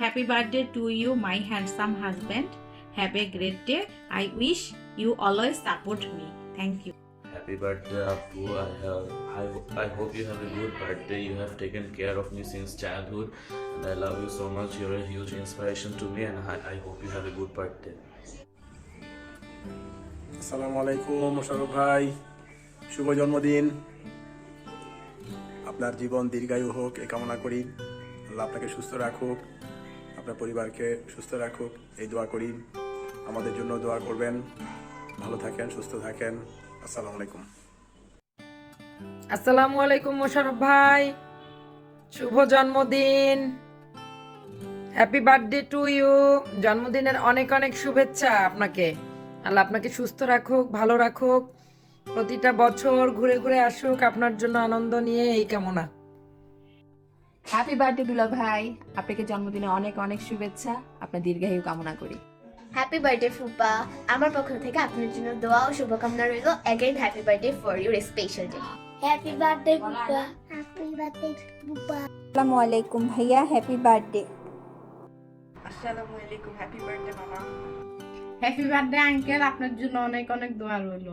Happy birthday to you, my handsome husband. Have a great day. I wish you always support me. Thank you. Happy birthday, Apu. I hope you have a good birthday. You have taken care of me since childhood, and I love you so much. You're a huge inspiration to me, and I hope you have a good birthday. আসসালামু আলাইকুম মোশাররফ ভাই, শুভ জন্মদিন। আপনার জীবন দীর্ঘায়ু হোক এই কামনা করি। আল্লাহ আপনাকে সুস্থ রাখুক, আপনার পরিবারকে সুস্থ রাখুক এই দোয়া করি। আমাদের জন্য দোয়া করবেন। ভালো থাকেন, সুস্থ থাকেন। আসসালামু আলাইকুম। আসসালামু আলাইকুম মোশাররফ ভাই, শুভ জন্মদিন। Happy birthday to you. জন্মদিনের অনেক অনেক শুভেচ্ছা আপনাকে। আল্লাহ আপনাকে সুস্থ রাখুক, ভালো রাখুক, প্রতিটা বছর ঘুরে ঘুরে আসুক আপনার জন্য আনন্দ নিয়ে, এই কামনা। হ্যাপি বার্থডে দুলা ভাই, আপনাকে জন্মদিনে অনেক অনেক শুভেচ্ছা, আপনার দীর্ঘায়ু কামনা করি। হ্যাপি বার্থডে ফুপা, আমার পক্ষ থেকে আপনার জন্য দোয়া ও শুভকামনা রইল। Again happy birthday for your special day. Happy birthday ফুপা। হ্যাপি বার্থডে ফুপা। আসসালামু আলাইকুম ভাইয়া, হ্যাপি বার্থডে। আসসালামু আলাইকুম, হ্যাপি বার্থডে মামা। হ্যাপি বার্থডে আঙ্কেল, আপনার জন্য অনেক অনেক দোয়া রইল।